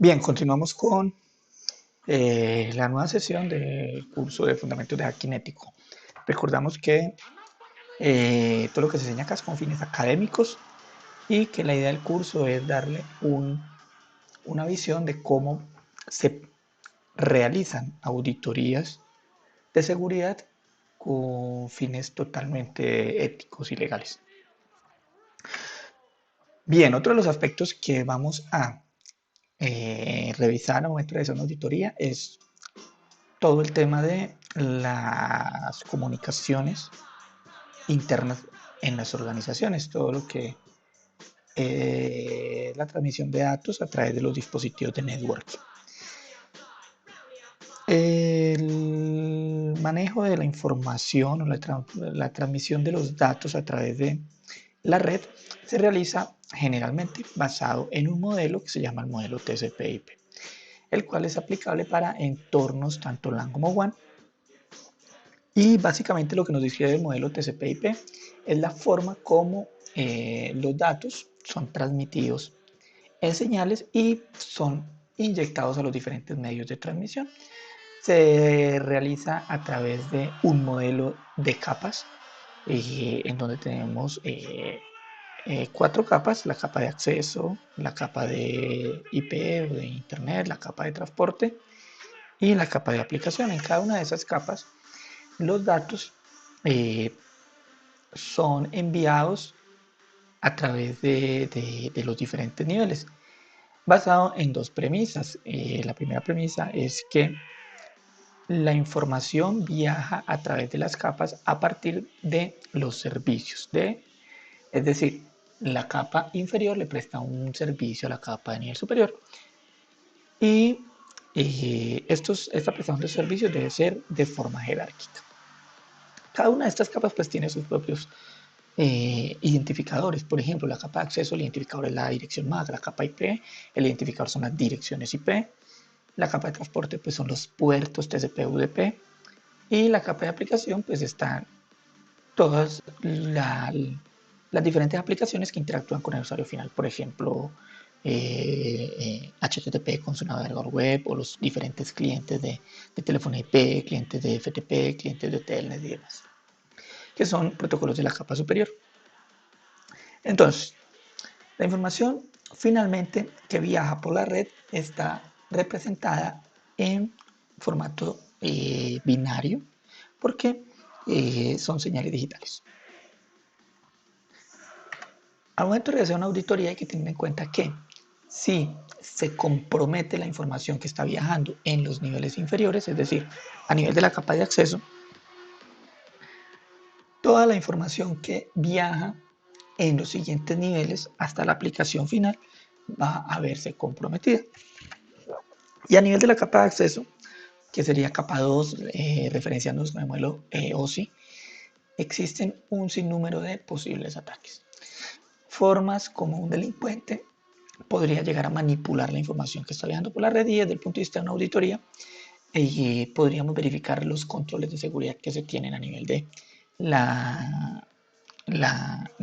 Bien, continuamos con la nueva sesión del curso de Fundamentos de Akinético. Recordamos que todo lo que se enseña acá es con fines académicos y que la idea del curso es darle una visión de cómo se realizan auditorías de seguridad con fines totalmente éticos y legales. Bien, otro de los aspectos que vamos a revisar al momento de realizar una auditoría es todo el tema de las comunicaciones internas en las organizaciones, todo lo que es la transmisión de datos a través de los dispositivos de networking. El manejo de la información o la transmisión de los datos a través de la red se realiza generalmente basado en un modelo que se llama el modelo TCP/IP, el cual es aplicable para entornos tanto LAN como WAN. Y básicamente lo que nos describe el modelo TCP/IP es la forma como los datos son transmitidos en señales y son inyectados a los diferentes medios de transmisión. Se realiza a través de un modelo de capas en donde tenemos cuatro capas: la capa de acceso, la capa de IP o de Internet, la capa de transporte y la capa de aplicación. En cada una de esas capas los datos eh, son enviados a través de los diferentes niveles, basado en dos premisas. La primera premisa es que la información viaja a través de las capas a partir de los servicios, es decir, la capa inferior le presta un servicio a la capa de nivel superior y esta prestación de servicios debe ser de forma jerárquica. Cada una de estas capas pues tiene sus propios identificadores. Por ejemplo, la capa de acceso, el identificador es la dirección MAC; la capa IP, el identificador son las direcciones IP; la capa de transporte pues son los puertos TCP/UDP; y la capa de aplicación pues están todas las diferentes aplicaciones que interactúan con el usuario final. Por ejemplo, HTTP con su navegador web, o los diferentes clientes de teléfono IP, clientes de FTP, clientes de Telnet y demás, que son protocolos de la capa superior. Entonces, la información finalmente que viaja por la red está representada en formato binario, porque son señales digitales. Al momento de realizar una auditoría hay que tener en cuenta que si se compromete la información que está viajando en los niveles inferiores, es decir, a nivel de la capa de acceso, toda la información que viaja en los siguientes niveles hasta la aplicación final va a verse comprometida. Y a nivel de la capa de acceso, que sería capa 2, referenciándonos con el modelo OSI, existen un sinnúmero de posibles ataques. Formas como un delincuente podría llegar a manipular la información que está viajando por la red, y desde el punto de vista de una auditoría podríamos verificar los controles de seguridad que se tienen a nivel de la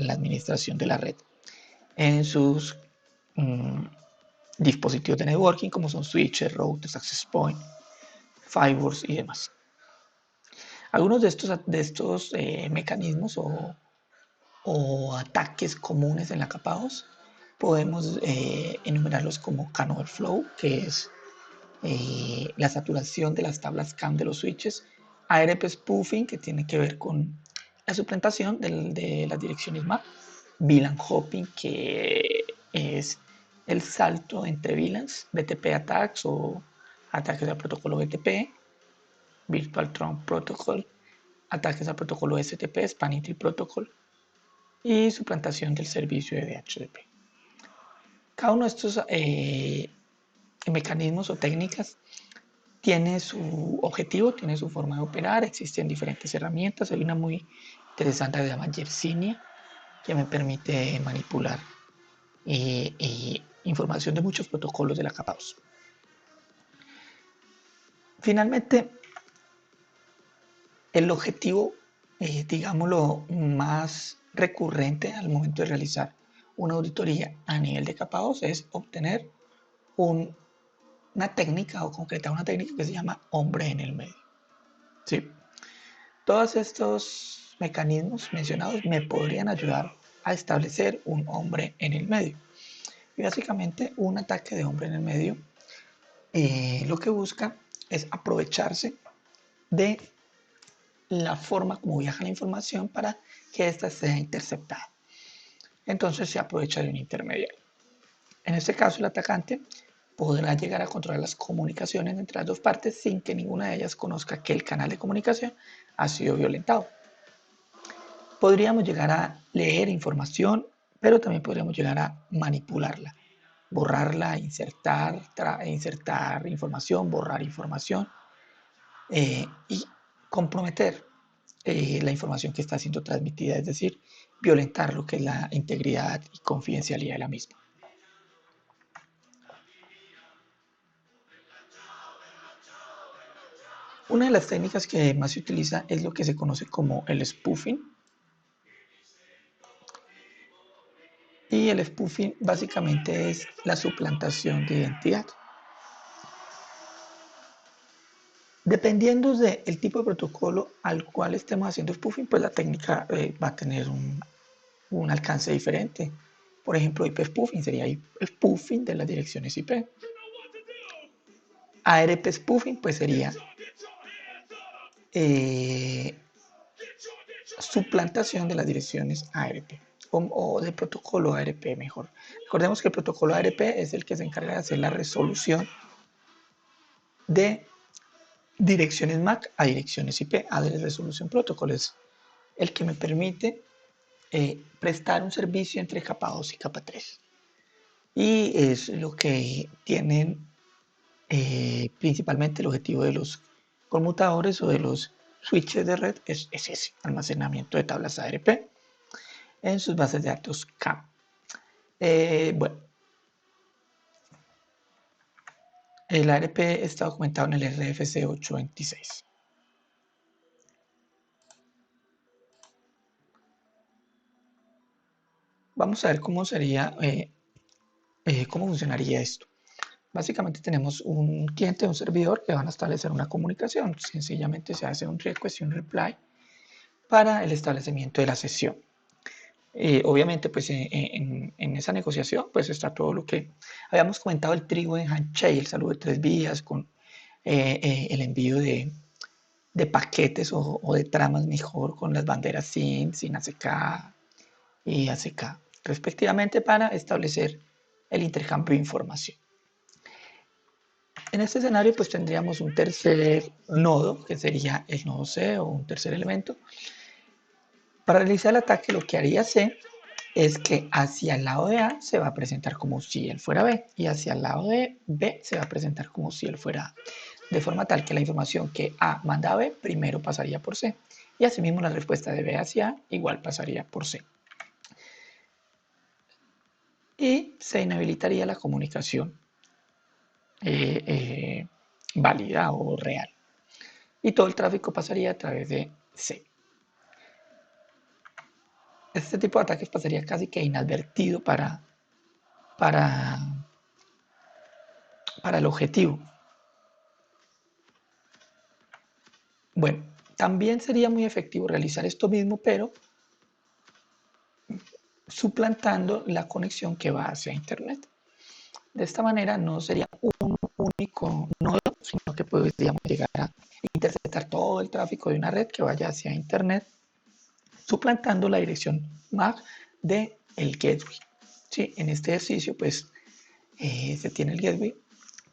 administración de la red en sus dispositivos de networking, como son switches, routers, access point, firewalls y demás. Algunos de estos mecanismos o ataques comunes en la capa 2 podemos enumerarlos como CAN overflow, que es la saturación de las tablas CAN de los switches; ARP spoofing, que tiene que ver con la suplantación de las direcciones MAC; VLAN hopping, que es el salto entre VLANs; BTP attacks o ataques al protocolo BTP; Virtual Trunk Protocol, ataques al protocolo STP, Spanning Tree Protocol; y suplantación del servicio de DHCP. Cada uno de estos mecanismos o técnicas tiene su objetivo, tiene su forma de operar. Existen diferentes herramientas. Hay una muy interesante que se llama Yersinia, que me permite manipular información de muchos protocolos de la capa 2. Finalmente, el objetivo, digámoslo, más recurrente al momento de realizar una auditoría a nivel de capa 2 es obtener un una técnica o concretar una técnica que se llama hombre en el medio. ¿Sí? Todos estos mecanismos mencionados me podrían ayudar a establecer un hombre en el medio. Y básicamente un ataque de hombre en el medio lo que busca es aprovecharse de la forma como viaja la información para que ésta sea interceptada. Entonces se aprovecha de un intermediario. En este caso, el atacante podrá llegar a controlar las comunicaciones entre las dos partes sin que ninguna de ellas conozca que el canal de comunicación ha sido violentado. Podríamos llegar a leer información, pero también podríamos llegar a manipularla, borrarla, insertar información, borrar información y comprometer la información que está siendo transmitida, es decir, violentar lo que es la integridad y confidencialidad de la misma. Una de las técnicas que más se utiliza es lo que se conoce como el spoofing. Y el spoofing básicamente es la suplantación de identidad. Dependiendo del tipo de protocolo al cual estemos haciendo spoofing, pues la técnica va a tener un alcance diferente. Por ejemplo, IP spoofing sería spoofing de las direcciones IP. ARP spoofing pues sería suplantación de las direcciones ARP o de protocolo ARP mejor. Recordemos que el protocolo ARP es el que se encarga de hacer la resolución de direcciones MAC a direcciones IP. Address Resolution Protocol es el que me permite prestar un servicio entre capa 2 y capa 3. Y es lo que tienen principalmente el objetivo de los conmutadores o de los switches de red es ese, almacenamiento de tablas ARP en sus bases de datos CAM. Bueno, el ARP está documentado en el RFC 826. Vamos a ver cómo sería, cómo funcionaría esto. Básicamente tenemos un cliente y un servidor que van a establecer una comunicación. Sencillamente se hace un request y un reply para el establecimiento de la sesión. Obviamente, pues en esa negociación, pues está todo lo que habíamos comentado, el trigo en Handshake, el saludo de 3 vías, con el envío de paquetes o de tramas mejor con las banderas sin ACK y ACK, respectivamente, para establecer el intercambio de información. En este escenario, pues tendríamos un tercer nodo, que sería el nodo C o un tercer elemento. Para realizar el ataque, lo que haría C es que hacia el lado de A se va a presentar como si él fuera B y hacia el lado de B se va a presentar como si él fuera A, de forma tal que la información que A manda a B primero pasaría por C y asimismo la respuesta de B hacia A igual pasaría por C. Y se inhabilitaría la comunicación válida o real. Y todo el tráfico pasaría a través de C. Este tipo de ataques pasaría casi que inadvertido para el objetivo. Bueno, también sería muy efectivo realizar esto mismo, pero suplantando la conexión que va hacia Internet. De esta manera no sería un único nodo, sino que podríamos llegar a interceptar todo el tráfico de una red que vaya hacia Internet, suplantando la dirección MAC del gateway. Sí, en este ejercicio, pues, se tiene el gateway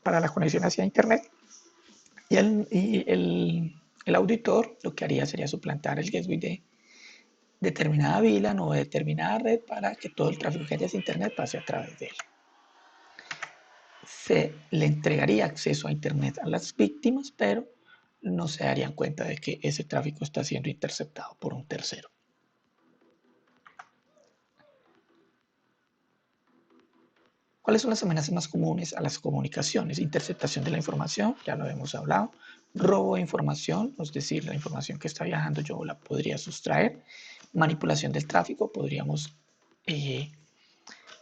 para la conexión hacia Internet y el auditor lo que haría sería suplantar el gateway de determinada VLAN o de determinada red para que todo el tráfico que haya hacia Internet pase a través de él. Se le entregaría acceso a Internet a las víctimas, pero no se darían cuenta de que ese tráfico está siendo interceptado por un tercero. ¿Cuáles son las amenazas más comunes a las comunicaciones? Interceptación de la información, ya lo hemos hablado. Robo de información, es decir, la información que está viajando yo la podría sustraer. Manipulación del tráfico, podríamos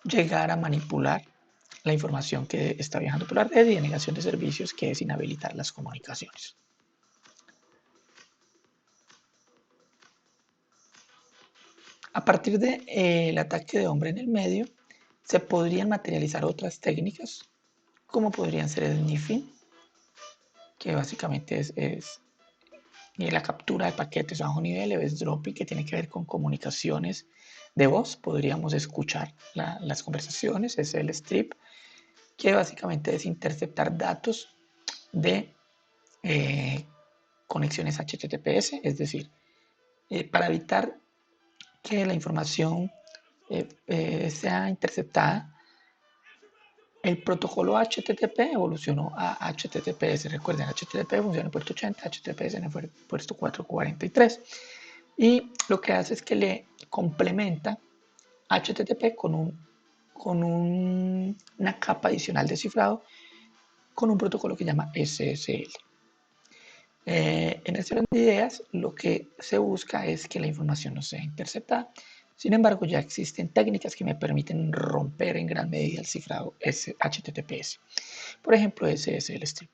llegar a manipular la información que está viajando por la red, y denegación de servicios, que es inhabilitar las comunicaciones. A partir del ataque de hombre en el medio, se podrían materializar otras técnicas, como podrían ser el sniffing, que básicamente es la captura de paquetes a bajo nivel, eavesdropping, que tiene que ver con comunicaciones de voz. Podríamos escuchar las conversaciones. Es el strip, que básicamente es interceptar datos de conexiones HTTPS, es decir, para evitar que la información sea interceptada. El protocolo HTTP evolucionó a HTTPS. Recuerden, HTTP funciona en el puerto 80, HTTPS en el puerto 443. Y lo que hace es que le complementa HTTP con una capa adicional de cifrado con un protocolo que se llama SSL. En este orden de ideas, lo que se busca es que la información no sea interceptada. Sin embargo, ya existen técnicas que me permiten romper en gran medida el cifrado HTTPS. Por ejemplo, SSL Strip.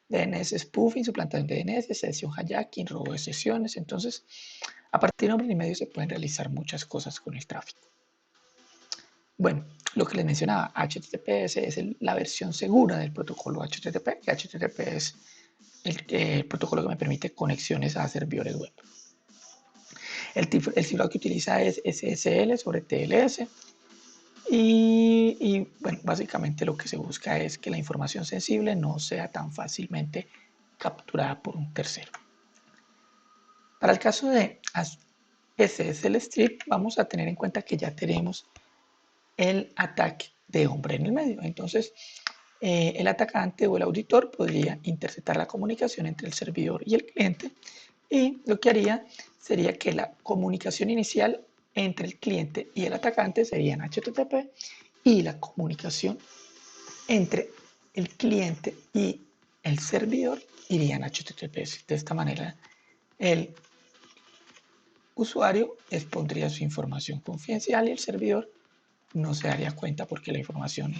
DNS spoofing, suplantación de DNS, session hijacking, robo de sesiones. Entonces, a partir de hombre y medio se pueden realizar muchas cosas con el tráfico. Bueno, lo que les mencionaba, HTTPS es la versión segura del protocolo HTTP, que HTTP es el protocolo que me permite conexiones a servidores web. El cifrado que utiliza es SSL sobre TLS. Y bueno, básicamente lo que se busca es que la información sensible no sea tan fácilmente capturada por un tercero. Para el caso de SSL Strip, vamos a tener en cuenta que ya tenemos el ataque de hombre en el medio. Entonces, el atacante o el auditor podría interceptar la comunicación entre el servidor y el cliente, y lo que haría sería que la comunicación inicial entre el cliente y el atacante sería en HTTP, y la comunicación entre el cliente y el servidor iría en HTTPS. De esta manera, el usuario expondría su información confidencial y el servidor no se daría cuenta, porque la información,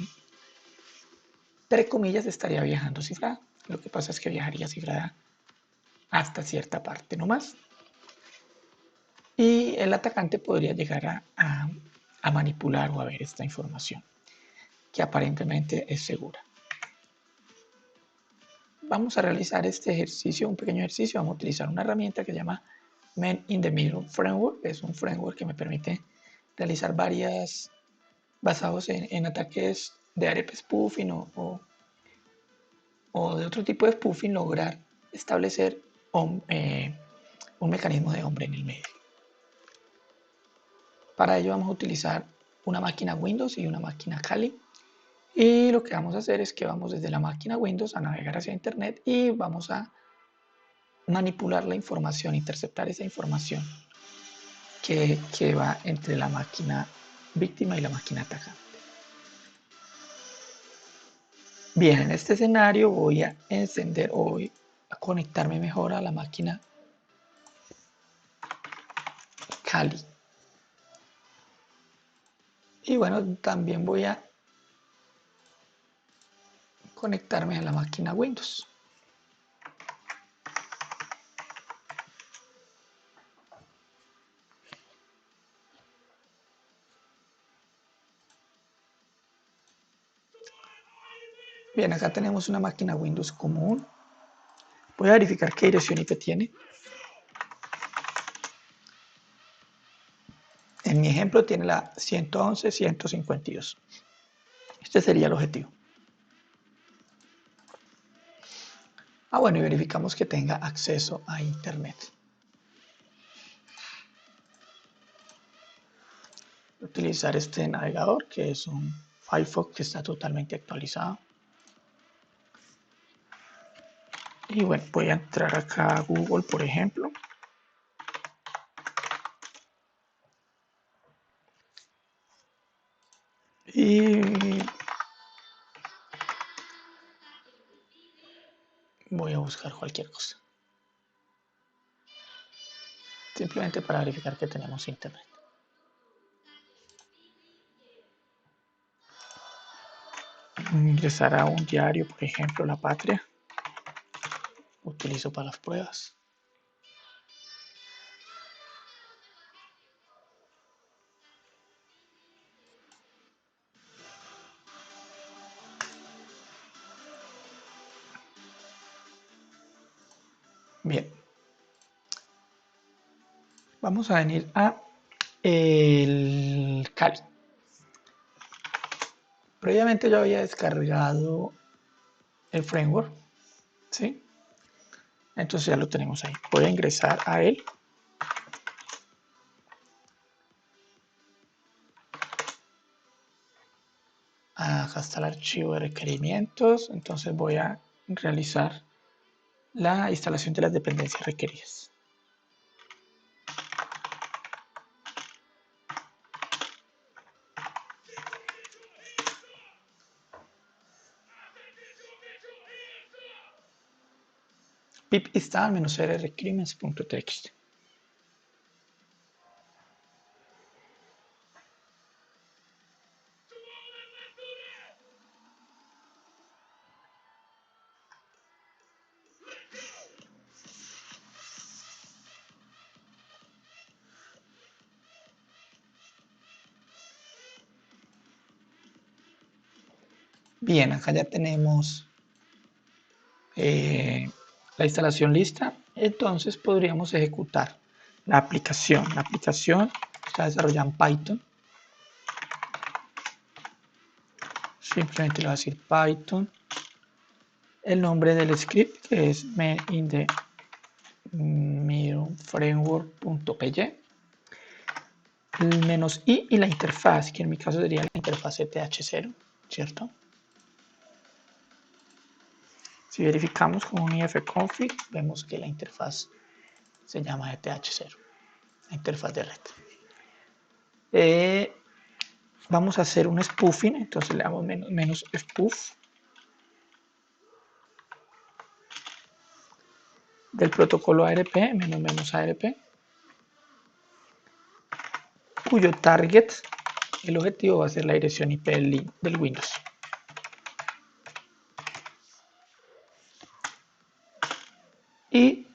entre comillas, estaría viajando cifrada. Lo que pasa es que viajaría cifrada hasta cierta parte nomás. Y el atacante podría llegar a manipular o a ver esta información, que aparentemente es segura. Vamos a realizar este ejercicio, un pequeño ejercicio. Vamos a utilizar una herramienta que se llama Man in the Middle Framework. Es un framework que me permite realizar varias, basados en ataques de ARP spoofing o de otro tipo de spoofing, lograr establecer un mecanismo de hombre en el medio. Para ello vamos a utilizar una máquina Windows y una máquina Kali. Y lo que vamos a hacer es que vamos desde la máquina Windows a navegar hacia Internet y vamos a manipular la información, interceptar esa información que va entre la máquina víctima y la máquina atacante. Bien, en este escenario voy a encender o voy a conectarme mejor a la máquina Kali. Y bueno, también voy a conectarme a la máquina Windows. Bien, acá tenemos una máquina Windows común. Voy a verificar qué dirección IP tiene. En mi ejemplo tiene la 111.152. Este sería el objetivo. Bueno, y verificamos que tenga acceso a Internet. Voy a utilizar este navegador, que es un Firefox que está totalmente actualizado. Y bueno, voy a entrar acá a Google, por ejemplo. Y voy a buscar cualquier cosa. Simplemente para verificar que tenemos Internet. ingresar a un diario, por ejemplo, La Patria. Utilizo para las pruebas. Bien. Vamos a venir a el Kali. Previamente yo había descargado el framework, ¿sí? Entonces ya lo tenemos ahí. Voy a ingresar a él. Acá está el archivo de requerimientos. Entonces voy a realizar la instalación de las dependencias requeridas. pip install-r requirements.txt. Bien, acá ya tenemos la instalación lista, entonces podríamos ejecutar la aplicación. La aplicación está desarrollada en Python. Simplemente le voy a decir Python. El nombre del script, que es main in the framework.py. El -i y la interfaz, que en mi caso sería la interfaz th0, ¿cierto? Si verificamos con un ifconfig, vemos que la interfaz se llama eth0, la interfaz de red. Vamos a hacer un spoofing, entonces le damos menos spoof del protocolo ARP, menos ARP, cuyo target, el objetivo va a ser la dirección IP del Windows. Y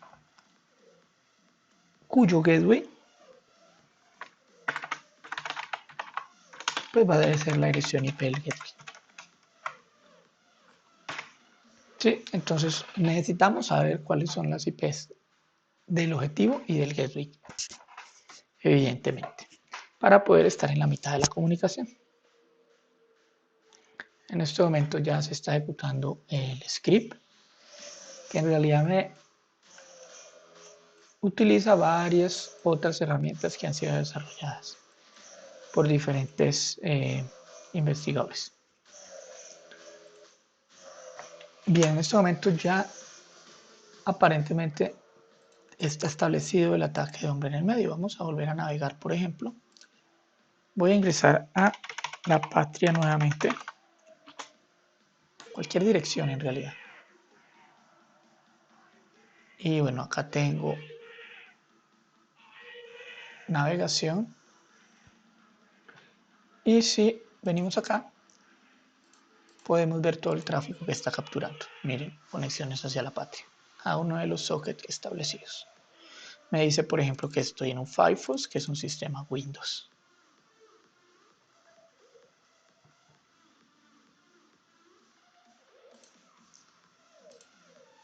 cuyo gateway pues va a ser la dirección IP del gateway. Sí, entonces necesitamos saber cuáles son las IPs del objetivo y del gateway, evidentemente, para poder estar en la mitad de la comunicación. En este momento ya se está ejecutando el script, que en realidad me utiliza varias otras herramientas que han sido desarrolladas por diferentes investigadores. Bien, en este momento ya aparentemente está establecido el ataque de hombre en el medio. Vamos a volver a navegar, por ejemplo. Voy a ingresar a La Patria nuevamente. Cualquier dirección en realidad. Y bueno, acá tengo navegación. Y si venimos acá, podemos ver todo el tráfico que está capturando. Miren, conexiones hacia La Patria, a uno de los sockets establecidos. Me dice, por ejemplo, que estoy en un Firefox, que es un sistema Windows.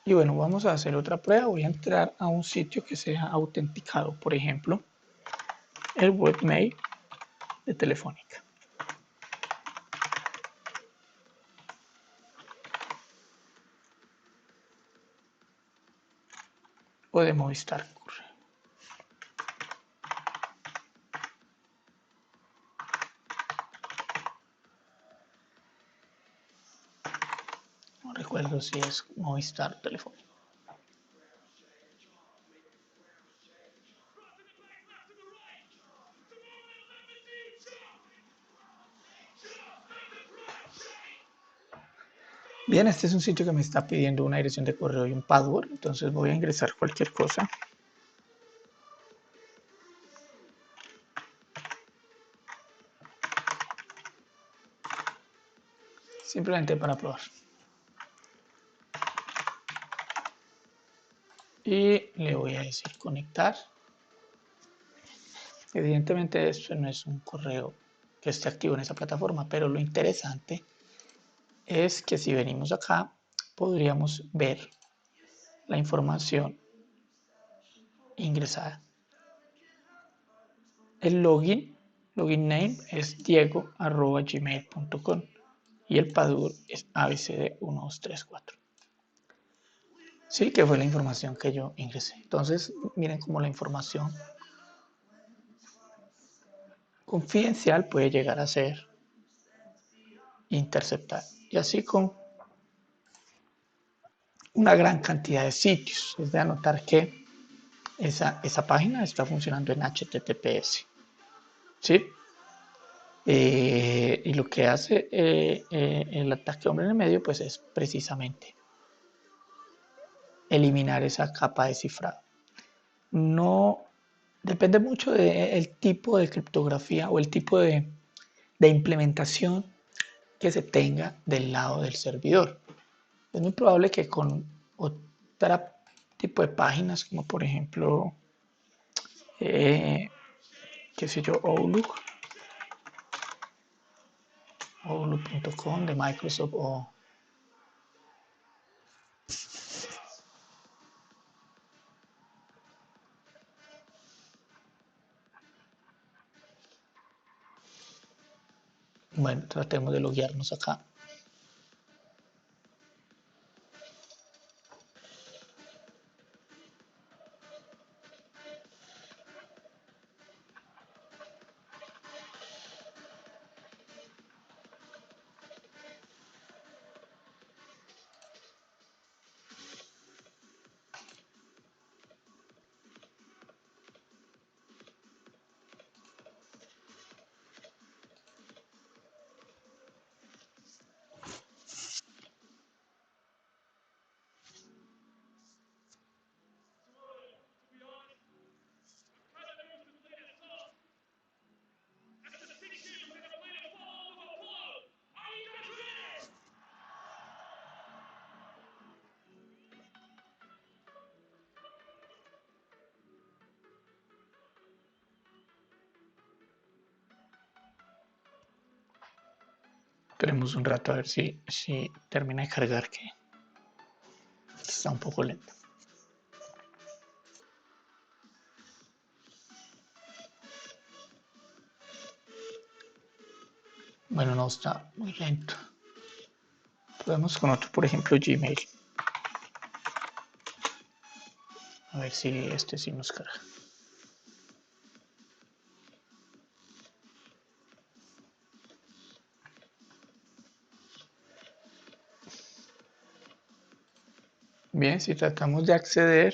Y bueno, vamos a hacer otra prueba. Voy a entrar a un sitio que sea autenticado, por ejemplo, el webmail de Telefónica. O de Movistar. No recuerdo si es Movistar Telefónica. Bien, este es un sitio que me está pidiendo una dirección de correo y un password, entonces voy a ingresar cualquier cosa. simplemente para probar. Y le voy a decir conectar. Evidentemente esto no es un correo que esté activo en esa plataforma, pero lo interesante es que si venimos acá podríamos ver la información ingresada. El login name es diego@gmail.com y el password es abcd1234. Sí, que fue la información que yo ingresé. Entonces, miren cómo la información confidencial puede llegar a ser interceptada. Y así con una gran cantidad de sitios. Es de anotar que esa página está funcionando en HTTPS. ¿Sí? Y lo que hace el ataque hombre en el medio pues es precisamente eliminar esa capa de cifrado. No depende mucho del tipo de criptografía o el tipo de implementación que se tenga del lado del servidor. Es muy probable que con otro tipo de páginas, como por ejemplo, qué sé yo, Outlook.com de Microsoft o bueno, tratemos de loguearnos acá. Esperemos un rato a ver si termina de cargar, que está un poco lento. Bueno, no está muy lento. Podemos con otro, por ejemplo, Gmail. A ver si este sí nos carga. Bien, si tratamos de acceder,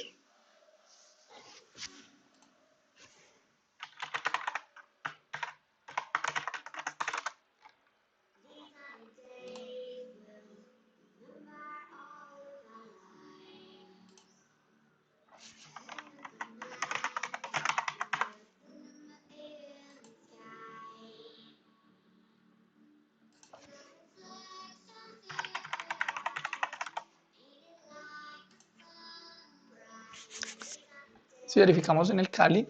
si verificamos en el Kali,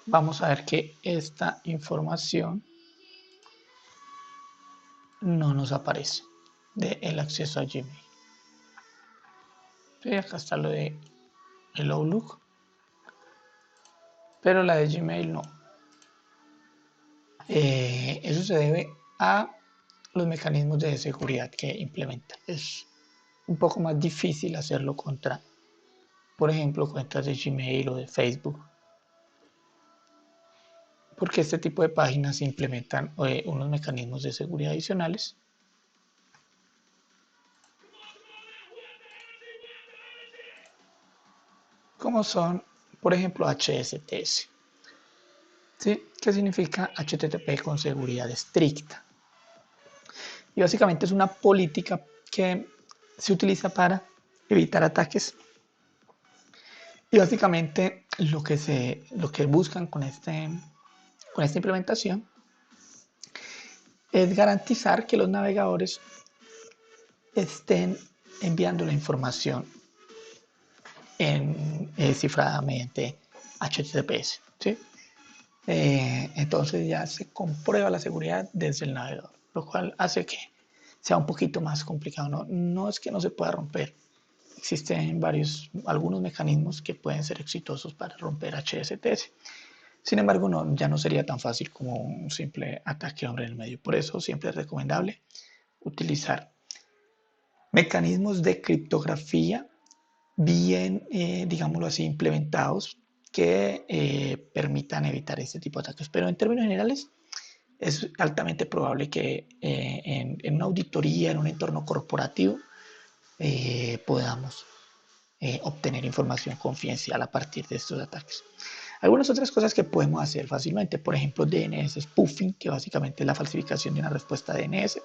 vamos a ver que esta información no nos aparece del acceso a Gmail. Sí, acá está lo de el Outlook, pero la de Gmail no. Eso se debe a los mecanismos de seguridad que implementa. Es un poco más difícil hacerlo contra, por ejemplo, cuentas de Gmail o de Facebook, porque este tipo de páginas implementan unos mecanismos de seguridad adicionales, como son, por ejemplo, HSTS. ¿Sí? ¿Qué significa HTTP con seguridad estricta? Y básicamente es una política que se utiliza para evitar ataques. Y básicamente lo que buscan con esta implementación es garantizar que los navegadores estén enviando la información cifrada mediante HTTPS, ¿sí? Entonces ya se comprueba la seguridad desde el navegador, lo cual hace que sea un poquito más complicado. No es que no se pueda romper, existen algunos mecanismos que pueden ser exitosos para romper HSTS. Sin embargo, ya no sería tan fácil como un simple ataque hombre en el medio. Por eso siempre es recomendable utilizar mecanismos de criptografía bien, digámoslo así, implementados que permitan evitar este tipo de ataques. Pero en términos generales, es altamente probable que en una auditoría, en un entorno corporativo, podamos obtener información confidencial a partir de estos ataques. Algunas otras cosas que podemos hacer fácilmente, por ejemplo, DNS spoofing, que básicamente es la falsificación de una respuesta DNS.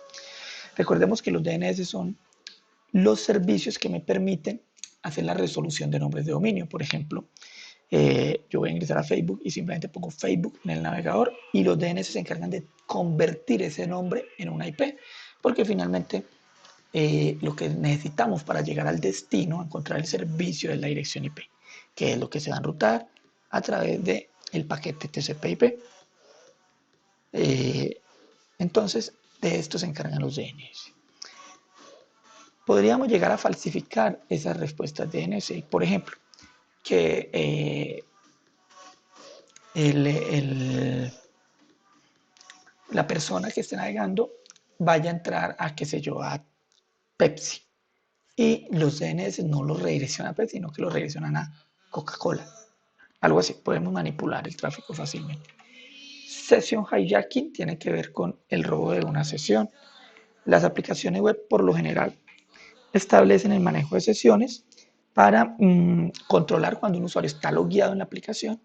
Recordemos que los DNS son los servicios que me permiten hacer la resolución de nombres de dominio. Por ejemplo, yo voy a ingresar a Facebook y simplemente pongo Facebook en el navegador y los DNS se encargan de convertir ese nombre en una IP, porque finalmente lo que necesitamos para llegar al destino, a encontrar el servicio, es la dirección IP, que es lo que se va a enrutar a través del paquete TCP/IP. Entonces, de esto se encargan los DNS. Podríamos llegar a falsificar esas respuestas DNS, por ejemplo, que la persona que esté navegando vaya a entrar a, qué sé yo, a Pepsi y los DNS no los redireccionan a Pepsi, sino que los redireccionan a Coca-Cola. Algo así, podemos manipular el tráfico fácilmente. Session hijacking tiene que ver con el robo de una sesión. Las aplicaciones web por lo general establecen el manejo de sesiones para controlar cuando un usuario está logueado en la aplicación,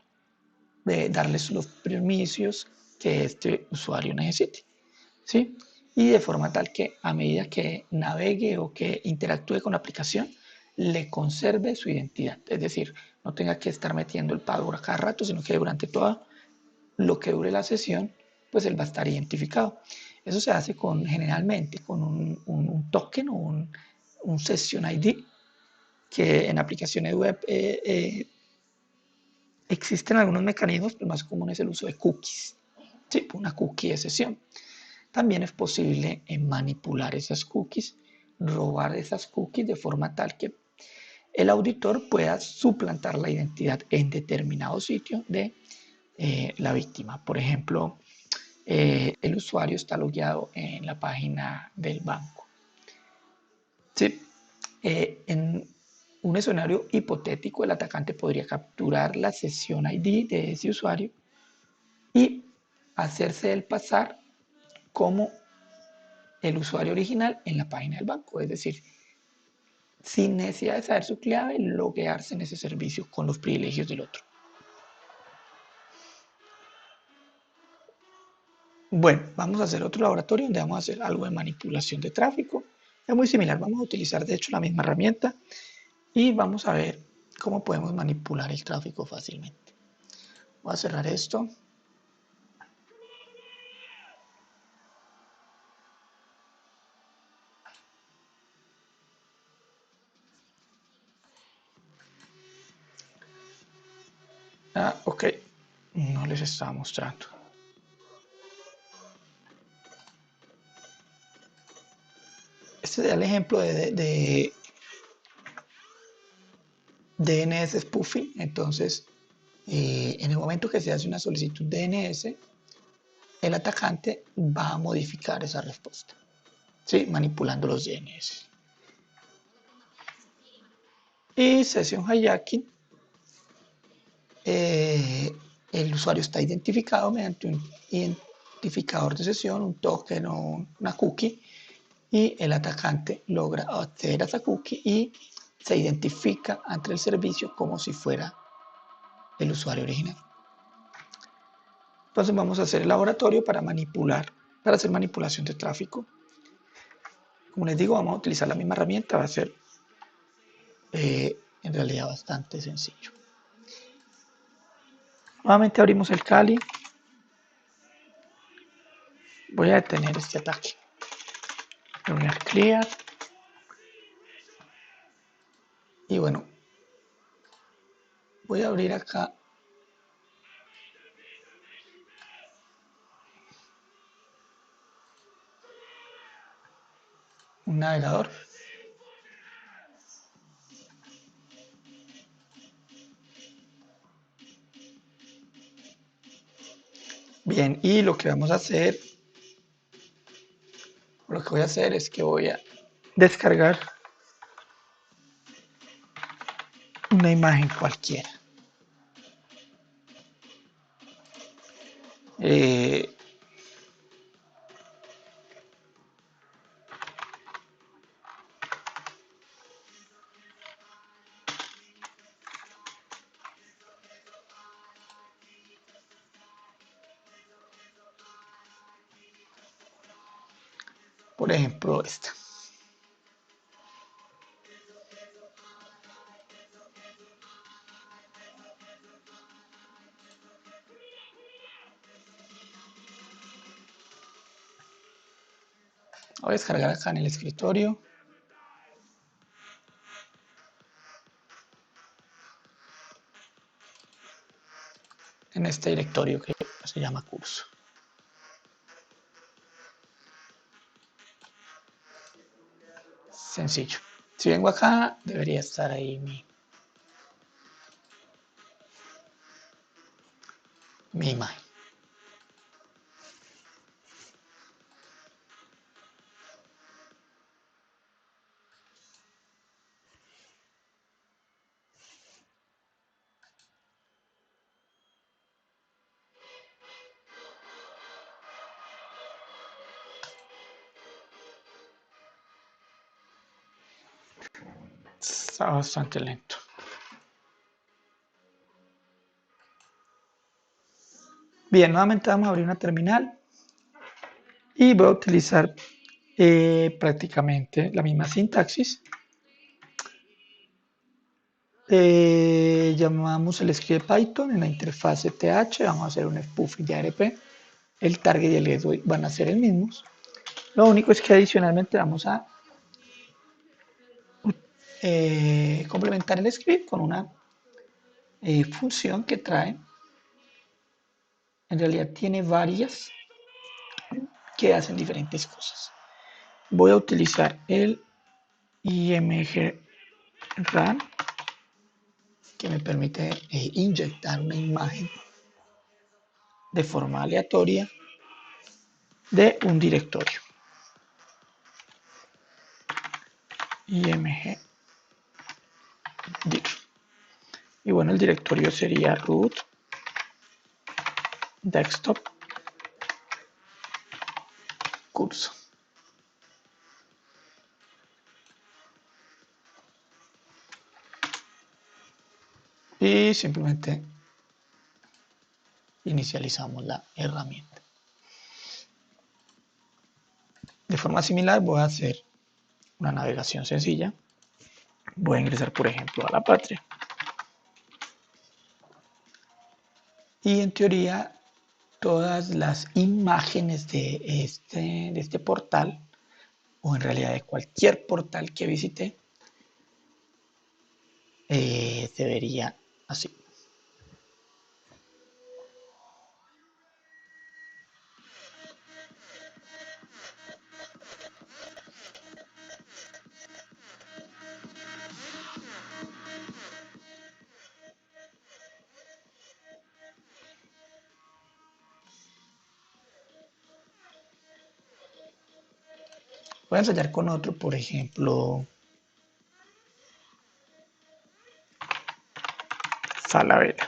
de darles los permisos que este usuario necesite, ¿sí? Y de forma tal que a medida que navegue o que interactúe con la aplicación, le conserve su identidad. Es decir, no tenga que estar metiendo el password a cada rato, sino que durante todo lo que dure la sesión, pues él va a estar identificado. Eso se hace generalmente con un token o un session ID, que en aplicaciones web existen algunos mecanismos, pero más común es el uso de cookies, ¿sí? Una cookie de sesión. También es posible manipular esas cookies, robar esas cookies de forma tal que el auditor pueda suplantar la identidad en determinado sitio de la víctima. Por ejemplo, el usuario está logueado en la página del banco. ¿Sí? En un escenario hipotético, el atacante podría capturar la sesión ID de ese usuario y hacerse el pasar como el usuario original en la página del banco. Es decir, sin necesidad de saber su clave, loguearse en ese servicio con los privilegios del otro. Bueno, vamos a hacer otro laboratorio donde vamos a hacer algo de manipulación de tráfico. Es muy similar, vamos a utilizar de hecho la misma herramienta y vamos a ver cómo podemos manipular el tráfico fácilmente. Voy a cerrar esto. Ok, no les estaba mostrando. Este es el ejemplo de DNS spoofing. Entonces, en el momento que se hace una solicitud DNS, el atacante va a modificar esa respuesta, ¿sí? Manipulando los DNS. Y session hijacking, el usuario está identificado mediante un identificador de sesión, un token o una cookie, y el atacante logra acceder a esa cookie y se identifica ante el servicio como si fuera el usuario original. Entonces vamos a hacer el laboratorio para hacer manipulación de tráfico. Como les digo, vamos a utilizar la misma herramienta, va a ser en realidad bastante sencillo. Nuevamente abrimos el Kali. Voy a detener este ataque. Lo voy a clear. Y bueno, voy a abrir acá un navegador. Bien, y lo que vamos a hacer, lo que voy a hacer es que voy a descargar una imagen cualquiera. Eh, por ejemplo, esta. Voy a descargar acá en el escritorio. En este directorio que se llama curso. Sencillo. Si vengo acá, debería estar ahí mi imagen. Está bastante lento. Bien, nuevamente vamos a abrir una terminal y voy a utilizar prácticamente la misma sintaxis. Llamamos el script Python en la interfase TH, vamos a hacer un spoofing de ARP. El target y el gateway van a ser el mismos. Lo único es que adicionalmente vamos a complementar el script con una función que trae. En realidad tiene varias que hacen diferentes cosas. Voy a utilizar el imgrun que me permite inyectar una imagen de forma aleatoria de un directorio. imgdir. Y bueno, el directorio sería root desktop curso. Y simplemente inicializamos la herramienta. De forma similar voy a hacer una navegación sencilla. Voy a ingresar, por ejemplo, a la patria. Y en teoría, todas las imágenes de este portal, o en realidad de cualquier portal que visite, se vería así. Voy a ensayar con otro, por ejemplo, Falabella.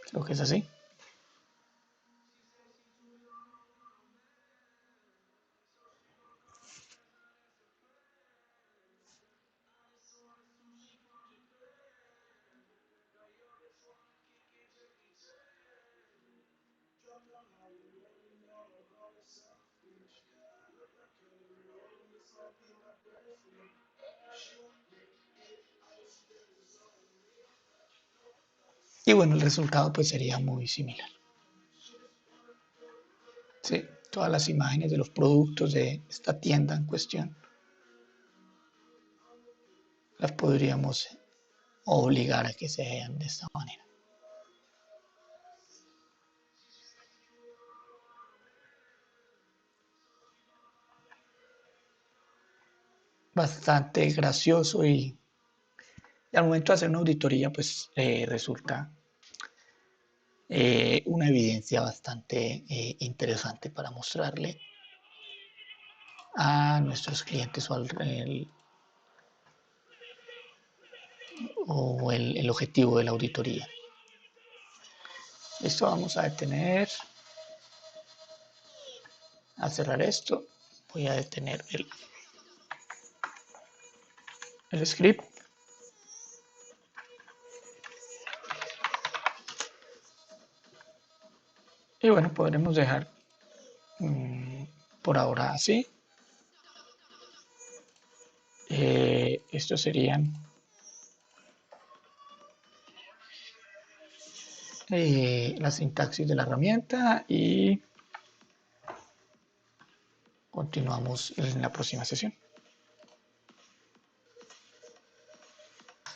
Creo que es así. Y bueno, el resultado pues sería muy similar. Sí, todas las imágenes de los productos de esta tienda en cuestión las podríamos obligar a que se vean de esta manera. Bastante gracioso y al momento de hacer una auditoría pues resulta una evidencia bastante interesante para mostrarle a nuestros clientes el objetivo de la auditoría. Listo, vamos a detener, a cerrar esto. Voy a detener el script. Y bueno, podremos dejar por ahora así. Estos serían la sintaxis de la herramienta y continuamos en la próxima sesión.